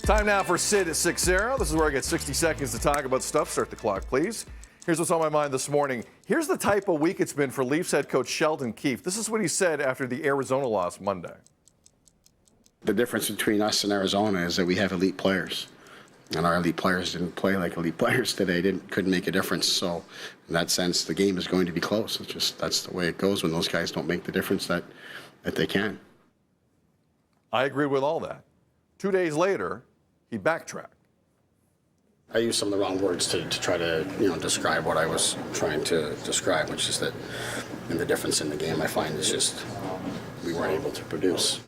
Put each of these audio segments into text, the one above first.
Time now for Sid at 6-0. This is where I get 60 seconds to talk about stuff. Start the clock, please. Here's what's on my mind this morning. Here's the type of week it's been for Leafs head coach Sheldon Keefe. This is what he said after the Arizona loss Monday. The difference between us and Arizona is that we have elite players. And our elite players didn't play like elite players today. Couldn't make a difference. So in that sense, the game is going to be close. It's just, that's the way it goes when those guys don't make the difference that they can. I agree with all that. 2 days later, he backtracked. I used some of the wrong words to try to, describe what I was trying to describe, which is that the difference in the game I find is just we weren't able to produce.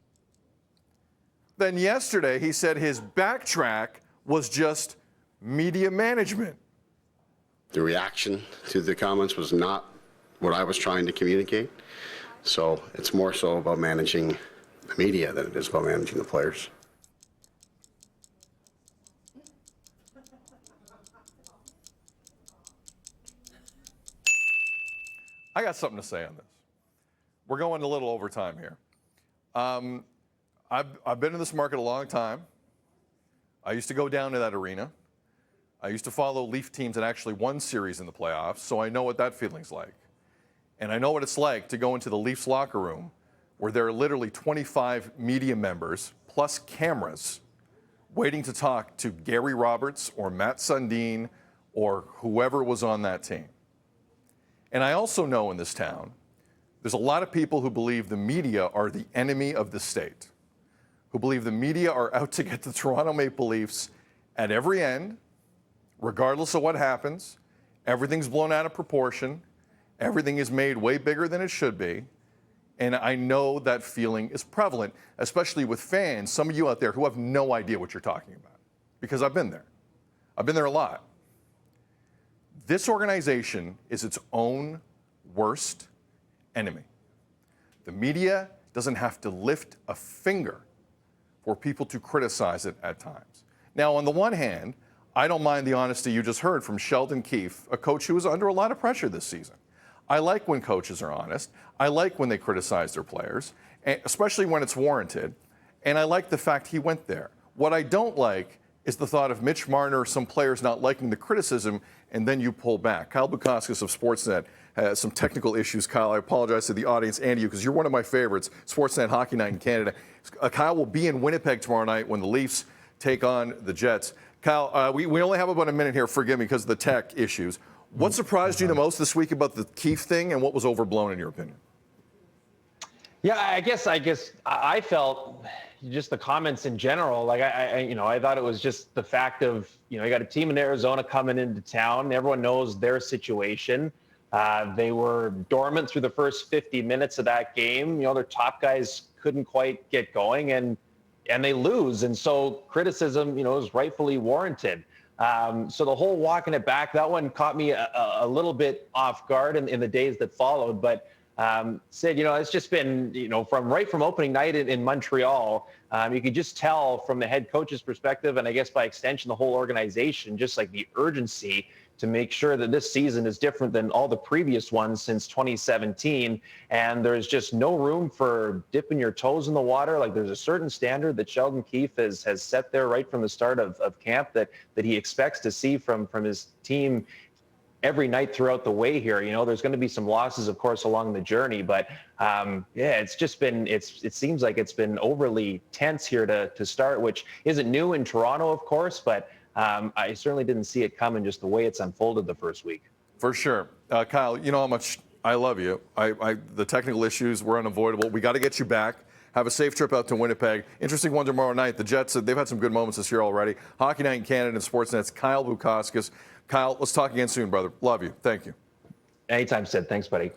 Then yesterday, he said his backtrack was just media management. The reaction to the comments was not what I was trying to communicate. So it's more so about managing the media than it is about managing the players. I got something to say on this. We're going a little overtime here. I've been in this market a long time. I used to go down to that arena. I used to follow Leaf teams that actually won series in the playoffs, so I know what that feeling's like. And I know what it's like to go into the Leafs locker room where there are literally 25 media members plus cameras waiting to talk to Gary Roberts or Matt Sundin or whoever was on that team. And I also know in this town, there's a lot of people who believe the media are the enemy of the state, who believe the media are out to get the Toronto Maple Leafs at every end, regardless of what happens. Everything's blown out of proportion. Everything is made way bigger than it should be. And I know that feeling is prevalent, especially with fans, some of you out there who have no idea what you're talking about, because I've been there. I've been there a lot. This organization is its own worst enemy. The media doesn't have to lift a finger for people to criticize it at times. Now, on the one hand, I don't mind the honesty you just heard from Sheldon Keefe, a coach who was under a lot of pressure this season. I like when coaches are honest. I like when they criticize their players, especially when it's warranted. And I like the fact he went there. What I don't like is the thought of Mitch Marner or some players not liking the criticism, and then you pull back. Kyle Bukauskas of Sportsnet has some technical issues. Kyle, I apologize to the audience and you because you're one of my favorites, Sportsnet Hockey Night in Canada. Kyle will be in Winnipeg tomorrow night when the Leafs take on the Jets. Kyle, we only have about a minute here, forgive me, because of the tech issues. What surprised you the most this week about the Keefe thing, and what was overblown in your opinion? Yeah, I guess I felt just the comments in general. Like I thought it was just the fact of, you got a team in Arizona coming into town. Everyone knows their situation. They were dormant through the first 50 minutes of that game. Their top guys couldn't quite get going, and they lose. And so criticism, is rightfully warranted. So the whole walking it back, that one caught me a little bit off guard in the days that followed. But Sid, it's just been, from opening night in Montreal, you could just tell from the head coach's perspective, and I guess by extension, the whole organization, just like the urgency to make sure that this season is different than all the previous ones since 2017. And there's just no room for dipping your toes in the water. Like there's a certain standard that Sheldon Keefe has set there right from the start of camp that he expects to see from his team every night throughout the way here. There's going to be some losses, of course, along the journey, but it's just been, it seems like it's been overly tense here to start, which isn't new in Toronto, of course, but I certainly didn't see it coming just the way it's unfolded the first week. For sure. Kyle, you know how much I love you. The technical issues were unavoidable. We got to get you back. Have a safe trip out to Winnipeg. Interesting one tomorrow night. The Jets, they've had some good moments this year already. Hockey Night in Canada and Sportsnet's Kyle Bukauskas. Kyle, let's talk again soon, brother. Love you. Thank you. Anytime, Sid. Thanks, buddy.